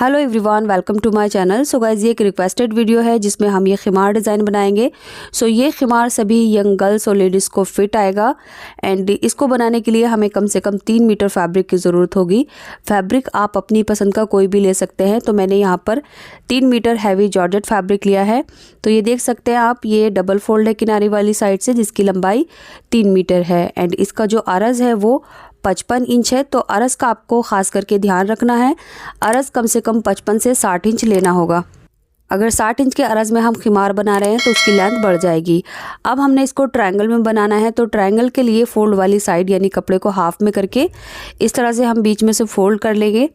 Hello everyone, welcome to my channel. So guys, ये एक requested video है जिसमें हम ये खिमार डिज़ाइन बनाएंगे। सो ये खिमार सभी यंग गर्ल्स और लेडीज़ को फिट आएगा एंड इसको बनाने के लिए हमें कम से कम 3 मीटर फैब्रिक की ज़रूरत होगी। फैब्रिक आप अपनी पसंद का कोई भी ले सकते हैं। तो मैंने यहाँ पर 3 मीटर हैवी जॉर्जेट फैब्रिक लिया है। तो ये देख सकते हैं आप, ये डबल फोल्ड है किनारे वाली साइड से, जिसकी लंबाई 3 मीटर है एंड इसका जो अरज़ है वो 55 इंच है। तो अरज़ का आपको ख़ास करके ध्यान रखना है। अरज़ कम से कम 55 से 60 इंच लेना होगा। अगर 60 इंच के अरज़ में हम खिमार बना रहे हैं तो उसकी लेंथ बढ़ जाएगी। अब हमने इसको ट्रायंगल में बनाना है। तो ट्रायंगल के लिए फ़ोल्ड वाली साइड यानी कपड़े को हाफ में करके इस तरह से हम बीच में से फ़ोल्ड कर लेंगे।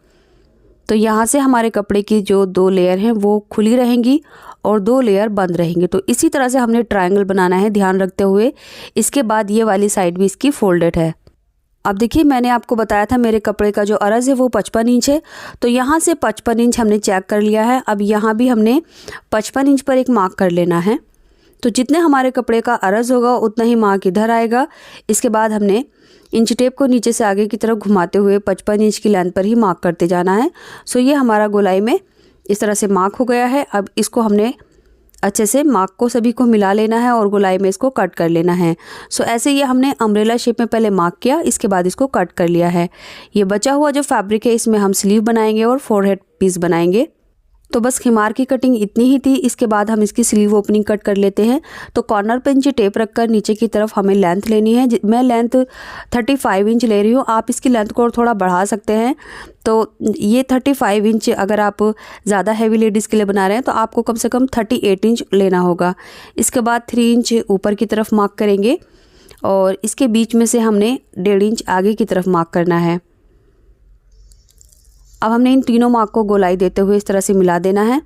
तो यहाँ से हमारे कपड़े की जो 2 लेयर हैं वो खुली रहेंगी और 2 लेयर बंद रहेंगे। तो इसी तरह से हमने ट्रायंगल बनाना है, ध्यान रखते हुए। इसके बाद ये वाली साइड भी इसकी फोल्डेड है। अब देखिए, मैंने आपको बताया था मेरे कपड़े का जो अरज़ है वो 55 इंच है। तो यहाँ से 55 इंच हमने चेक कर लिया है। अब यहाँ भी हमने 55 इंच पर एक मार्क कर लेना है। तो जितने हमारे कपड़े का अरज़ होगा उतना ही मार्क इधर आएगा। इसके बाद हमने इंच टेप को नीचे से आगे की तरफ घुमाते हुए 55 इंच की लेंथ पर ही मार्क करते जाना है। सो ये हमारा गोलाई में इस तरह से मार्क हो गया है। अब इसको हमने अच्छे से मार्क को सभी को मिला लेना है और गोलाई में इसको कट कर लेना है। सो ऐसे ये हमने अम्ब्रेला शेप में पहले मार्क किया, इसके बाद इसको कट कर लिया है। ये बचा हुआ जो फैब्रिक है इसमें हम स्लीव बनाएंगे और फोरहेड पीस बनाएंगे। तो बस खिमार की कटिंग इतनी ही थी। इसके बाद हम इसकी स्लीव ओपनिंग कट कर लेते हैं। तो कॉर्नर पे इंच टेप रखकर नीचे की तरफ हमें लेंथ लेनी है। मैं लेंथ 35 इंच ले रही हूँ। आप इसकी लेंथ को और थोड़ा बढ़ा सकते हैं। तो ये 35 इंच अगर आप ज़्यादा हैवी लेडीज़ के लिए बना रहे हैं तो आपको कम से कम 38 इंच लेना होगा। इसके बाद 3 इंच ऊपर की तरफ मार्क करेंगे और इसके बीच में से हमने 1.5 इंच आगे की तरफ मार्क करना है। अब हमने इन तीनों मार्क को गोलाई देते हुए इस तरह से मिला देना है।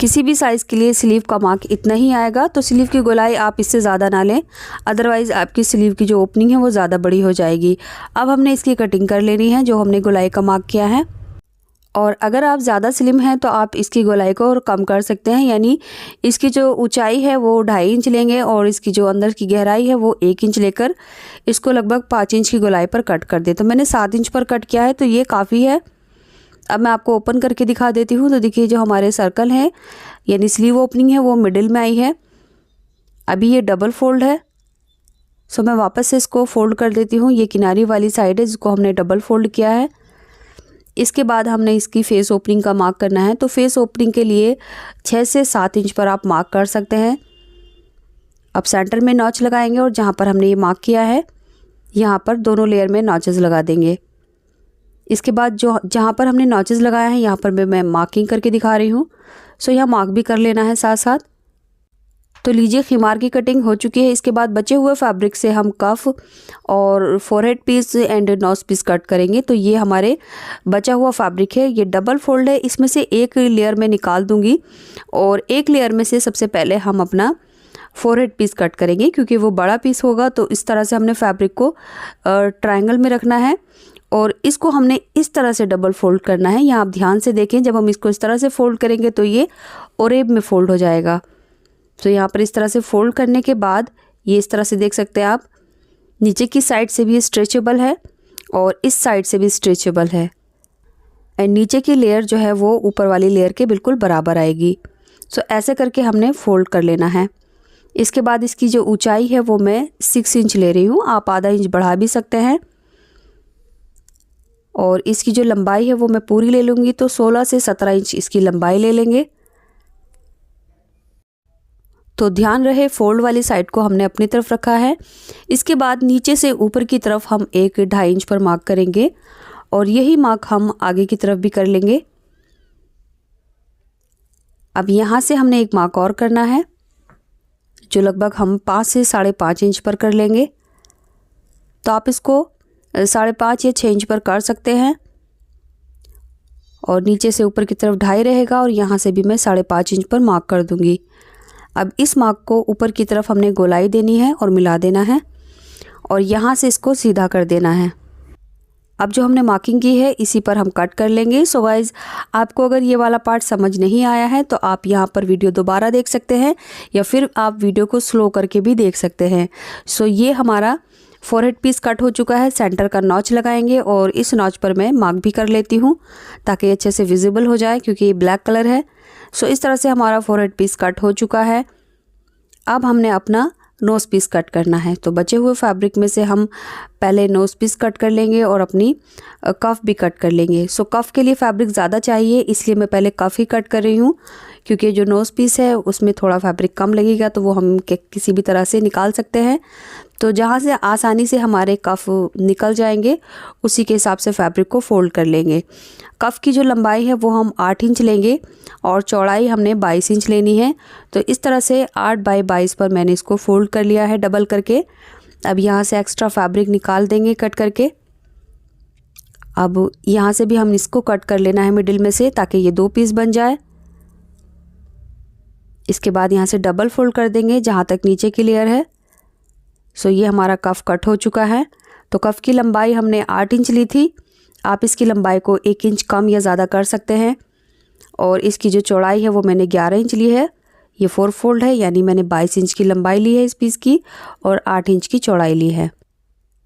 किसी भी साइज़ के लिए स्लीव का मार्क इतना ही आएगा। तो स्लीव की गोलाई आप इससे ज़्यादा ना लें, अदरवाइज़ आपकी स्लीव की जो ओपनिंग है वो ज़्यादा बड़ी हो जाएगी। अब हमने इसकी कटिंग कर लेनी है जो हमने गोलाई का मार्क किया है। और अगर आप ज़्यादा स्लिम हैं तो आप इसकी गोलाई को और कम कर सकते हैं, यानी इसकी जो ऊंचाई है वो 2.5 इंच लेंगे और इसकी जो अंदर की गहराई है वो 1 इंच लेकर इसको लगभग 5 इंच की गोलाई पर कट कर दे। तो मैंने 7 इंच पर कट किया है, तो ये काफ़ी है। अब मैं आपको ओपन करके दिखा देती हूँ। तो देखिए, जो हमारे सर्कल हैं यानी स्लीव ओपनिंग है वो मिडिल में आई है। अभी ये डबल फोल्ड है। सो मैं वापस से इसको फोल्ड कर देती हूँ। ये किनारी वाली साइड है जिसको हमने डबल फोल्ड किया है। इसके बाद हमने इसकी फेस ओपनिंग का मार्क करना है। तो फेस ओपनिंग के लिए 6 से 7 इंच पर आप मार्क कर सकते हैं। अब सेंटर में नॉच लगाएंगे और जहाँ पर हमने ये मार्क किया है यहाँ पर दोनों लेयर में नॉचेस लगा देंगे। इसके बाद जो जहाँ पर हमने नॉचेस लगाया है यहाँ पर मैं मार्किंग करके दिखा रही हूँ। सो यहाँ मार्क भी कर लेना है साथ साथ। तो लीजिए, खिमार की कटिंग हो चुकी है। इसके बाद बचे हुए फैब्रिक से हम कफ और forehead piece and nose piece cut करेंगे। तो ये हमारे बचा हुआ फैब्रिक है, ये डबल फोल्ड है। इसमें से एक लेयर में निकाल दूंगी और एक लेयर में से सबसे पहले हम अपना फोरहेड पीस कट करेंगे क्योंकि वो बड़ा पीस होगा। तो इस तरह से हमने फैब्रिक को ट्रायंगल में रखना है और इसको हमने इस तरह से डबल फोल्ड करना है। यहाँ आप ध्यान से देखें, जब हम इसको इस तरह से फोल्ड करेंगे तो ये ओरेब में फोल्ड हो जाएगा। तो यहाँ पर इस तरह से फोल्ड करने के बाद ये इस तरह से देख सकते हैं आप, नीचे की साइड से भी स्ट्रेचेबल है और इस साइड से भी स्ट्रेचेबल है एंड नीचे की लेयर जो है वो ऊपर वाली लेयर के बिल्कुल बराबर आएगी। सो ऐसे करके हमने फोल्ड कर लेना है। इसके बाद इसकी जो ऊंचाई है वो मैं 6 इंच ले रही हूँ। आप आधा इंच बढ़ा भी सकते हैं और इसकी जो लंबाई है वो मैं पूरी ले लूँगी। तो 16 से 17 इंच इसकी लंबाई ले लेंगे। तो ध्यान रहे, फोल्ड वाली साइड को हमने अपनी तरफ रखा है। इसके बाद नीचे से ऊपर की तरफ हम 1-2.5 इंच पर मार्क करेंगे और यही मार्क हम आगे की तरफ भी कर लेंगे। अब यहाँ से हमने एक मार्क और करना है जो लगभग हम 5 से 5.5 इंच पर कर लेंगे। तो आप इसको 5.5 या 6 इंच पर कर सकते हैं और नीचे से ऊपर की तरफ 2.5 रहेगा और यहाँ से भी मैं 5.5 इंच पर मार्क कर दूँगी। अब इस मार्क को ऊपर की तरफ हमने गोलाई देनी है और मिला देना है और यहाँ से इसको सीधा कर देना है। अब जो हमने मार्किंग की है इसी पर हम कट कर लेंगे। सो गाइस, आपको अगर ये वाला पार्ट समझ नहीं आया है तो आप यहाँ पर वीडियो दोबारा देख सकते हैं या फिर आप वीडियो को स्लो करके भी देख सकते हैं। सो ये हमारा फोरहेड पीस कट हो चुका है, सेंटर का नॉच लगाएंगे और इस नॉच पर मैं मार्क भी कर लेती हूँ ताकि अच्छे से विजिबल हो जाए, क्योंकि ये ब्लैक कलर है। सो इस तरह से हमारा फोरहेड पीस कट हो चुका है। अब हमने अपना नोज़ पीस कट करना है। तो बचे हुए फैब्रिक में से हम पहले नोज़ पीस कट कर लेंगे और अपनी कफ भी कट कर लेंगे। सो कफ के लिए फैब्रिक ज़्यादा चाहिए, इसलिए मैं पहले कफ ही कट कर रही हूँ, क्योंकि जो नोज़ पीस है उसमें थोड़ा फैब्रिक कम लगेगा, तो वो हम किसी भी तरह से निकाल सकते हैं। तो जहाँ से आसानी से हमारे कफ निकल जाएंगे उसी के हिसाब से फैब्रिक को फोल्ड कर लेंगे। कफ की जो लंबाई है वो हम 8 इंच लेंगे और चौड़ाई हमने 22 इंच लेनी है। तो इस तरह से 8 बाई 22 पर मैंने इसको फोल्ड कर लिया है डबल करके। अब यहाँ से एक्स्ट्रा फैब्रिक निकाल देंगे कट करके। अब यहाँ से भी हम इसको कट कर लेना है मिडिल में से, ताकि ये 2 पीस बन जाए। इसके बाद यहाँ से डबल फोल्ड कर देंगे जहाँ तक नीचे की लेयर है। सो ये हमारा कफ कट हो चुका है। तो कफ की लंबाई हमने 8 इंच ली थी, आप इसकी लंबाई को 1 इंच कम या ज़्यादा कर सकते हैं। और इसकी जो चौड़ाई है वो मैंने 11 इंच ली है। ये 4 फोल्ड है, यानी मैंने 22 इंच की लंबाई ली है इस पीस की और 8 इंच की चौड़ाई ली है।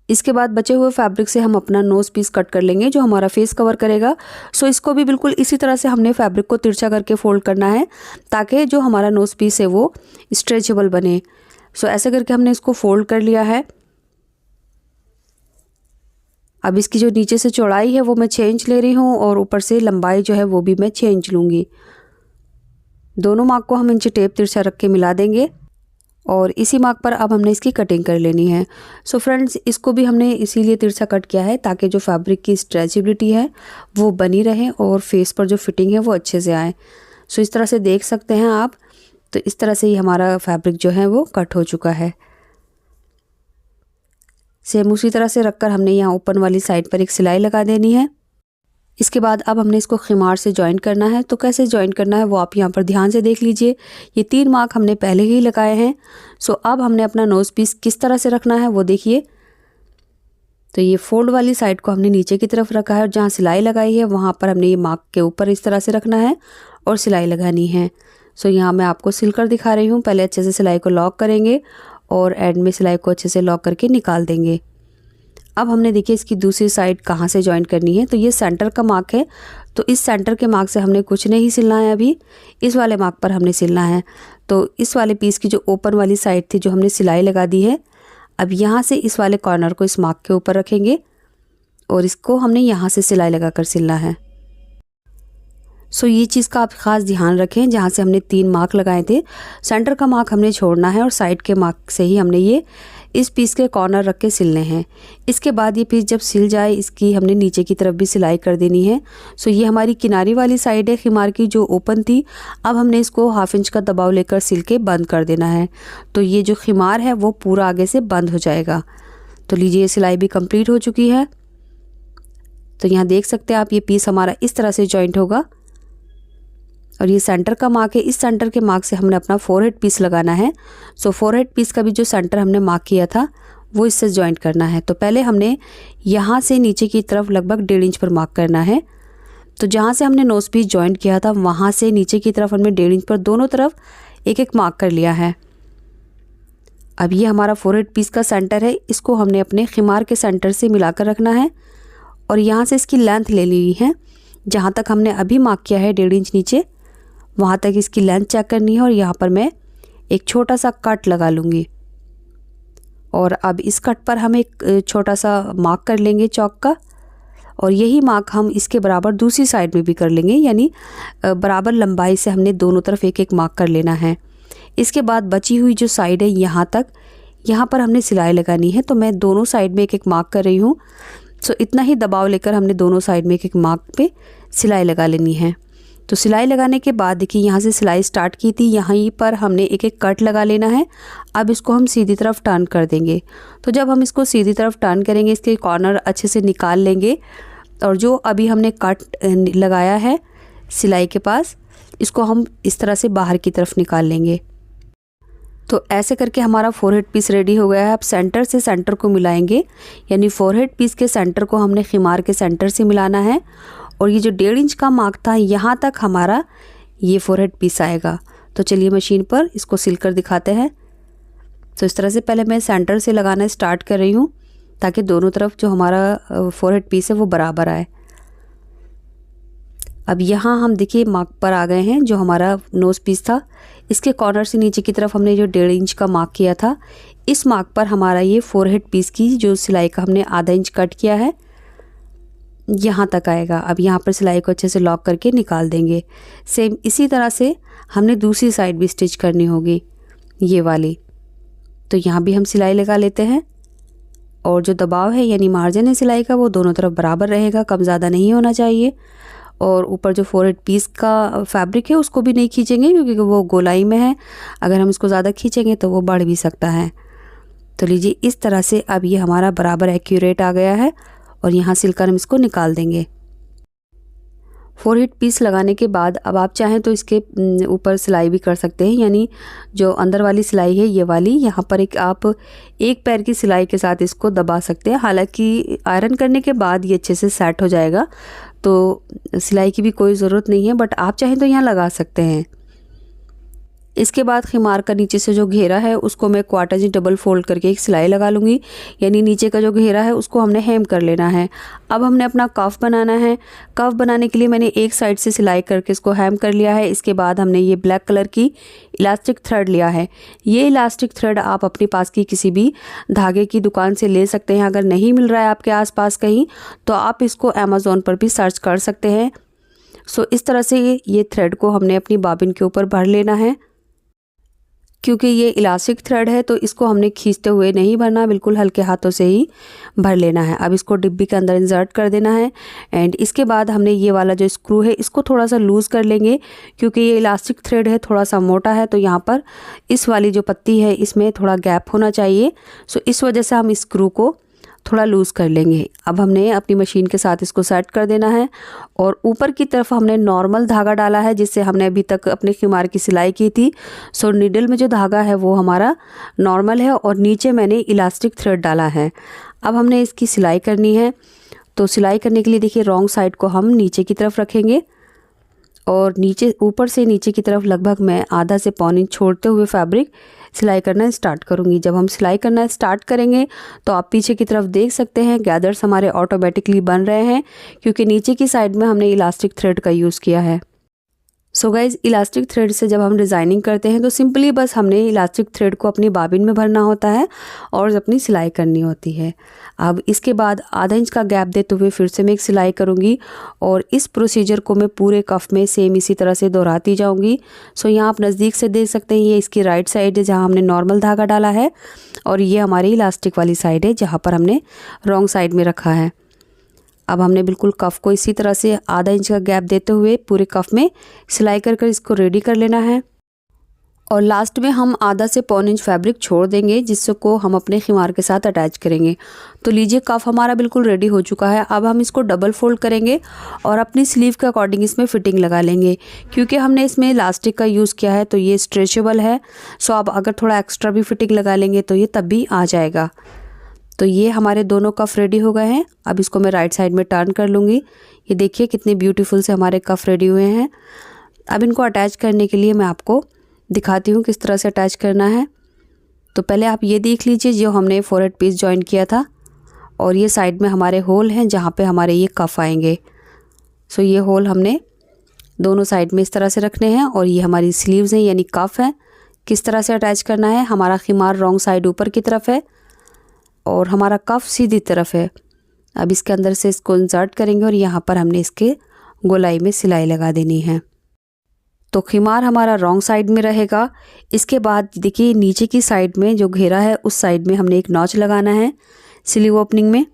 इसके बाद बचे हुए फैब्रिक से हम अपना नोज़ पीस कट कर लेंगे जो हमारा फेस कवर करेगा। सो इसको भी बिल्कुल इसी तरह से हमने फैब्रिक को तिरछा करके फोल्ड करना है, ताकि जो हमारा नोज़ पीस है वो स्ट्रेचेबल बने। सो ऐसे करके हमने इसको फोल्ड कर लिया है। अब इसकी जो नीचे से चौड़ाई है वो मैं 6 इंच ले रही हूँ और ऊपर से लंबाई जो है वो भी मैं 6 इंच लूँगी। दोनों मार्क को हम इंची टेप तिरछा रख के मिला देंगे और इसी मार्क पर अब हमने इसकी कटिंग कर लेनी है। सो फ्रेंड्स, इसको भी हमने इसीलिए तिरछा कट किया है ताकि जो फैब्रिक की स्ट्रेचेबिलिटी है वो बनी रहे और फेस पर जो फिटिंग है वो अच्छे से आए। सो इस तरह से देख सकते हैं आप। तो इस तरह से ही हमारा फैब्रिक जो है वो कट हो चुका है। सेम उसी तरह से रखकर हमने यहाँ ओपन वाली साइड पर एक सिलाई लगा देनी है। इसके बाद अब हमने इसको खिमार से जॉइन करना है। तो कैसे जॉइन करना है वो आप यहाँ पर ध्यान से देख लीजिए। ये 3 मार्क हमने पहले ही लगाए हैं। सो अब हमने अपना नोज़ पीस किस तरह से रखना है वो देखिए। तो ये फोल्ड वाली साइड को हमने नीचे की तरफ रखा है और जहाँ सिलाई लगाई है वहाँ पर हमने ये मार्क के ऊपर इस तरह से रखना है और सिलाई लगानी है। सो यहाँ मैं आपको सिलकर दिखा रही हूँ। पहले अच्छे से सिलाई को लॉक करेंगे और एंड में सिलाई को अच्छे से लॉक करके निकाल देंगे। अब हमने देखिए इसकी दूसरी साइड कहाँ से जॉइन करनी है। तो ये सेंटर का मार्क है, तो इस सेंटर के मार्क से हमने कुछ नहीं सिलना है, अभी इस वाले मार्क पर हमने सिलना है। तो इस वाले पीस की जो ओपन वाली साइड थी जो हमने सिलाई लगा दी है, अब यहाँ से इस वाले कॉर्नर को इस मार्क के ऊपर रखेंगे और इसको हमने यहाँ से सिलाई लगा कर सिलना है। सो ये चीज़ का आप ख़ास ध्यान रखें। जहाँ से हमने 3 मार्क लगाए थे, सेंटर का मार्क हमने छोड़ना है और साइड के मार्क से ही हमने ये इस पीस के कॉर्नर रख के सिलने हैं। इसके बाद ये पीस जब सिल जाए, इसकी हमने नीचे की तरफ भी सिलाई कर देनी है। सो ये हमारी किनारी वाली साइड है खिमार की जो ओपन थी। अब हमने इसको 1/2 इंच का दबाव लेकर सिल के बंद कर देना है। तो ये जो खिमार है वो पूरा आगे से बंद हो जाएगा। तो लीजिए, सिलाई भी कंप्लीट हो चुकी है। तो यहाँ देख सकते हैं आप, ये पीस हमारा इस तरह से जॉइंट होगा और ये सेंटर का मार्क है। इस सेंटर के मार्क से हमने अपना फोरहेड पीस लगाना है। सो फोरहेड पीस का भी जो सेंटर हमने मार्क किया था वो इससे जॉइंट करना है। तो पहले हमने यहाँ से नीचे की तरफ लगभग 1.5 इंच पर मार्क करना है। तो जहाँ से हमने नोज़ पीस जॉइंट किया था वहाँ से नीचे की तरफ हमने 1.5 इंच पर दोनों तरफ एक एक मार्क कर लिया है। अब ये हमारा फोरहेड पीस का सेंटर है, इसको हमने अपने खिमार के सेंटर से मिलाकर रखना है और यहाँ से इसकी लेंथ ले ली है। जहाँ तक हमने अभी मार्क किया है 1.5 इंच नीचे, वहाँ तक इसकी लेंथ चेक करनी है और यहाँ पर मैं एक छोटा सा कट लगा लूँगी। और अब इस कट पर हम एक छोटा सा मार्क कर लेंगे चौक का और यही मार्क हम इसके बराबर दूसरी साइड में भी कर लेंगे, यानी बराबर लंबाई से हमने दोनों तरफ एक एक मार्क कर लेना है। इसके बाद बची हुई जो साइड है यहाँ तक, यहाँ पर हमने सिलाई लगानी है। तो मैं दोनों साइड में एक एक मार्क कर रही हूँ। सो इतना ही दबाव लेकर हमने दोनों साइड में एक एक मार्क पे सिलाई लगा लेनी है। तो सिलाई लगाने के बाद देखिए, यहाँ से सिलाई स्टार्ट की थी, यहीं पर हमने एक एक कट लगा लेना है। अब इसको हम सीधी तरफ टर्न कर देंगे। तो जब हम इसको सीधी तरफ टर्न करेंगे, इसके कॉर्नर अच्छे से निकाल लेंगे और जो अभी हमने कट लगाया है सिलाई के पास, इसको हम इस तरह से बाहर की तरफ निकाल लेंगे। तो ऐसे करके हमारा फोरहेड पीस रेडी हो गया है। अब सेंटर से सेंटर को मिलाएंगे, यानी फोरहेड पीस के सेंटर को हमने खिमार के सेंटर से मिलाना है और ये जो 1.5 इंच का मार्क था यहाँ तक हमारा ये फोरहेड पीस आएगा। तो चलिए मशीन पर इसको सिल कर दिखाते हैं। तो इस तरह से पहले मैं सेंटर से लगाना स्टार्ट कर रही हूँ। ताकि दोनों तरफ जो हमारा फोरहेड पीस है वो बराबर आए। अब यहाँ हम देखिए मार्क पर आ गए हैं। जो हमारा नोज़ पीस था इसके कॉर्नर से नीचे की तरफ हमने जो 1.5 इंच का मार्क किया था, इस मार्क पर हमारा ये फोरहेड पीस की जो सिलाई का हमने आधा इंच कट किया है यहाँ तक आएगा। अब यहाँ पर सिलाई को अच्छे से लॉक करके निकाल देंगे। सेम इसी तरह से हमने दूसरी साइड भी स्टिच करनी होगी, ये वाली। तो यहाँ भी हम सिलाई लगा लेते हैं और जो दबाव है यानी मार्जिन है सिलाई का वो दोनों तरफ बराबर रहेगा, कम ज़्यादा नहीं होना चाहिए। और ऊपर जो फोरहेड पीस का फैब्रिक है उसको भी नहीं खींचेंगे क्योंकि वो गोलाई में है, अगर हम इसको ज़्यादा खींचेंगे तो वो बढ़ भी सकता है। तो लीजिए इस तरह से अब ये हमारा बराबर एक्यूरेट आ गया है और यहाँ सिलकर हम इसको निकाल देंगे। फोरहेड पीस लगाने के बाद अब आप चाहें तो इसके ऊपर सिलाई भी कर सकते हैं, यानी जो अंदर वाली सिलाई है ये वाली, यहाँ पर आप एक पैर की सिलाई के साथ इसको दबा सकते हैं। हालांकि आयरन करने के बाद ये अच्छे से सेट हो जाएगा तो सिलाई की भी कोई ज़रूरत नहीं है, बट आप चाहें तो यहाँ लगा सकते हैं। इसके बाद खिमार का नीचे से जो घेरा है उसको मैं 1/4 इंच डबल फोल्ड करके एक सिलाई लगा लूँगी, यानी नीचे का जो घेरा है उसको हमने हेम कर लेना है। अब हमने अपना कफ बनाना है। कफ बनाने के लिए मैंने एक साइड से सिलाई करके इसको हेम कर लिया है। इसके बाद हमने ये ब्लैक कलर की इलास्टिक थ्रेड लिया है। ये इलास्टिक थ्रेड आप अपने पास की किसी भी धागे की दुकान से ले सकते हैं। अगर नहीं मिल रहा है आपके आसपास कहीं तो आप इसको अमेज़ॉन पर भी सर्च कर सकते हैं। सो इस तरह से ये थ्रेड को हमने अपनी बॉबिन के ऊपर भर लेना है। क्योंकि ये इलास्टिक थ्रेड है तो इसको हमने खींचते हुए नहीं भरना, बिल्कुल हल्के हाथों से ही भर लेना है। अब इसको डिब्बी के अंदर इंसर्ट कर देना है एंड इसके बाद हमने ये वाला जो स्क्रू है इसको थोड़ा सा लूज़ कर लेंगे क्योंकि ये इलास्टिक थ्रेड है थोड़ा सा मोटा है, तो यहाँ पर इस वाली जो पत्ती है इसमें थोड़ा गैप होना चाहिए। सो इस वजह से हम स्क्रू को थोड़ा लूज़ कर लेंगे। अब हमने अपनी मशीन के साथ इसको सेट कर देना है और ऊपर की तरफ हमने नॉर्मल धागा डाला है जिससे हमने अभी तक अपने खिमार की सिलाई की थी। सो नीडल में जो धागा है वो हमारा नॉर्मल है और नीचे मैंने इलास्टिक थ्रेड डाला है। अब हमने इसकी सिलाई करनी है। तो सिलाई करने के लिए देखिए रॉन्ग साइड को हम नीचे की तरफ रखेंगे और नीचे ऊपर से नीचे की तरफ लगभग मैं आधा से पौन इंच छोड़ते हुए फैब्रिक सिलाई करना स्टार्ट करूँगी। जब हम सिलाई करना स्टार्ट करेंगे तो आप पीछे की तरफ देख सकते हैं गैदर्स हमारे ऑटोमेटिकली बन रहे हैं क्योंकि नीचे की साइड में हमने इलास्टिक थ्रेड का यूज़ किया है। सो गाइज़, इलास्टिक थ्रेड से जब हम डिज़ाइनिंग करते हैं तो सिंपली बस हमने इलास्टिक थ्रेड को अपनी बॉबिन में भरना होता है और अपनी सिलाई करनी होती है। अब इसके बाद आधा इंच का गैप देते हुए फिर से मैं एक सिलाई करूँगी और इस प्रोसीजर को मैं पूरे कफ में सेम इसी तरह से दोहराती जाऊँगी। सो यहाँ आप नज़दीक से देख सकते हैं ये इसकी राइट साइड है जहाँ हमने नॉर्मल धागा डाला है और ये हमारी इलास्टिक वाली साइड है जहाँ पर हमने रॉन्ग साइड में रखा है। अब हमने बिल्कुल कफ को इसी तरह से आधा इंच का गैप देते हुए पूरे कफ में सिलाई कर इसको रेडी कर लेना है और लास्ट में हम आधा से पौन इंच फैब्रिक छोड़ देंगे जिसको हम अपने खिमार के साथ अटैच करेंगे। तो लीजिए कफ हमारा बिल्कुल रेडी हो चुका है। अब हम इसको डबल फोल्ड करेंगे और अपनी स्लीव के अकॉर्डिंग इसमें फिटिंग लगा लेंगे। क्योंकि हमने इसमें इलास्टिक का यूज़ किया है तो ये स्ट्रेचेबल है। सो आप अगर थोड़ा एक्स्ट्रा भी फिटिंग लगा लेंगे तो ये तब भी आ जाएगा। तो ये हमारे दोनों कफ रेडी हो गए हैं। अब इसको मैं राइट साइड में टर्न कर लूँगी। ये देखिए कितने ब्यूटीफुल से हमारे कफ रेडी हुए हैं। अब इनको अटैच करने के लिए मैं आपको दिखाती हूँ किस तरह से अटैच करना है। तो पहले आप ये देख लीजिए जो हमने फोरहेड पीस जॉइन किया था और ये साइड में हमारे होल हैं जहाँ पे हमारे ये कफ आएंगे। सो ये होल हमने दोनों साइड में इस तरह से रखने हैं और ये हमारी स्लीव्स हैं यानी कफ है। किस तरह से अटैच करना है, हमारा खिमार रॉन्ग साइड ऊपर की तरफ है और हमारा कफ सीधी तरफ है। अब इसके अंदर से इसको इंसर्ट करेंगे और यहाँ पर हमने इसके गोलाई में सिलाई लगा देनी है। तो खिमार हमारा रॉन्ग साइड में रहेगा। इसके बाद देखिए नीचे की साइड में जो घेरा है उस साइड में हमने एक नॉच लगाना है स्लीव ओपनिंग में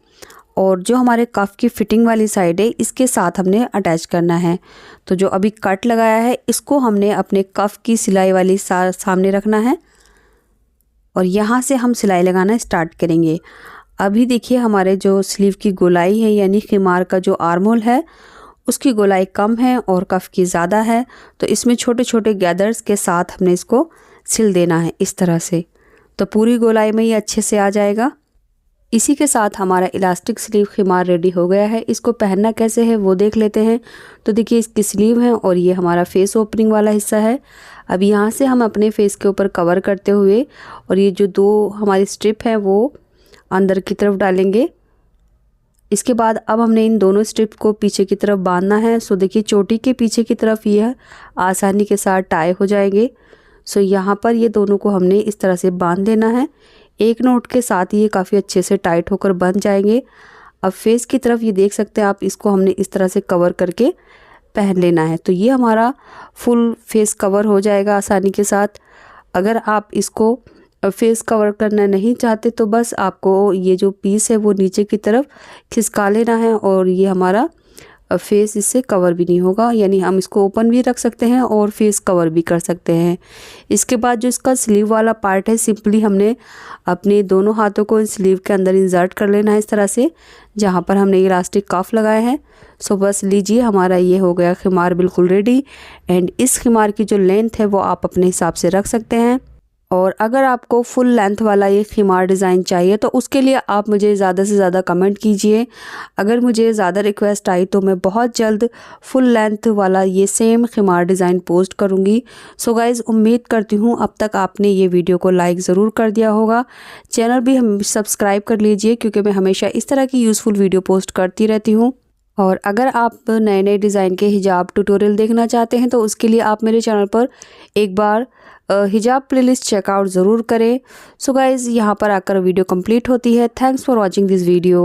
और जो हमारे कफ की फिटिंग वाली साइड है इसके साथ हमने अटैच करना है। तो जो अभी कट लगाया है इसको हमने अपने कफ की सिलाई वाली सामने रखना है और यहाँ से हम सिलाई लगाना स्टार्ट करेंगे। अभी देखिए हमारे जो स्लीव की गोलाई है यानी खिमार का जो आर्म होल है उसकी गोलाई कम है और कफ की ज़्यादा है, तो इसमें छोटे छोटे गैदर्स के साथ हमने इसको सिल देना है इस तरह से। तो पूरी गोलाई में ये अच्छे से आ जाएगा। इसी के साथ हमारा इलास्टिक स्लीव खिमार रेडी हो गया है। इसको पहनना कैसे है वो देख लेते हैं। तो देखिए इसकी स्लीव है और ये हमारा फेस ओपनिंग वाला हिस्सा है। अब यहाँ से हम अपने फेस के ऊपर कवर करते हुए और ये जो दो हमारी स्ट्रिप है वो अंदर की तरफ डालेंगे। इसके बाद अब हमने इन दोनों स्ट्रिप को पीछे की तरफ बांधना है। सो देखिए चोटी के पीछे की तरफ ये आसानी के साथ टाई हो जाएंगे। सो यहाँ पर ये दोनों को हमने इस तरह से बांध देना है। एक नोट के साथ ये काफ़ी अच्छे से टाइट होकर बंध जाएंगे। अब फेस की तरफ ये देख सकते हैं आप, इसको हमने इस तरह से कवर करके पहन लेना है। तो ये हमारा फुल फेस कवर हो जाएगा आसानी के साथ। अगर आप इसको फेस कवर करना नहीं चाहते तो बस आपको ये जो पीस है वो नीचे की तरफ खिसका लेना है और ये हमारा फेस इससे कवर भी नहीं होगा। यानी हम इसको ओपन भी रख सकते हैं और फेस कवर भी कर सकते हैं। इसके बाद जो इसका स्लीव वाला पार्ट है, सिंपली हमने अपने दोनों हाथों को स्लीव के अंदर इंसर्ट कर लेना है इस तरह से, जहाँ पर हमने इलास्टिक कफ लगाया है। सो बस लीजिए, हमारा ये हो गया खिमार बिल्कुल रेडी। एंड इस खिमार की जो लेंथ है वो आप अपने हिसाब से रख सकते हैं। और अगर आपको फुल लेंथ वाला ये खिमार डिज़ाइन चाहिए तो उसके लिए आप मुझे ज़्यादा से ज़्यादा कमेंट कीजिए। अगर मुझे ज़्यादा रिक्वेस्ट आई तो मैं बहुत जल्द फुल लेंथ वाला ये सेम खिमार डिज़ाइन पोस्ट करूँगी। सो गाइज़, उम्मीद करती हूँ अब तक आपने ये वीडियो को लाइक ज़रूर कर दिया होगा। चैनल भी हम सब्सक्राइब कर लीजिए क्योंकि मैं हमेशा इस तरह की यूज़फुल वीडियो पोस्ट करती रहती हूँ। और अगर आप नए नए डिज़ाइन के हिजाब ट्यूटोरियल देखना चाहते हैं तो उसके लिए आप मेरे चैनल पर एक बार हिजाब प्लेलिस्ट चेकआउट ज़रूर करें। सो गाइज़, यहाँ पर आकर वीडियो कंप्लीट होती है। Thanks for watching this video.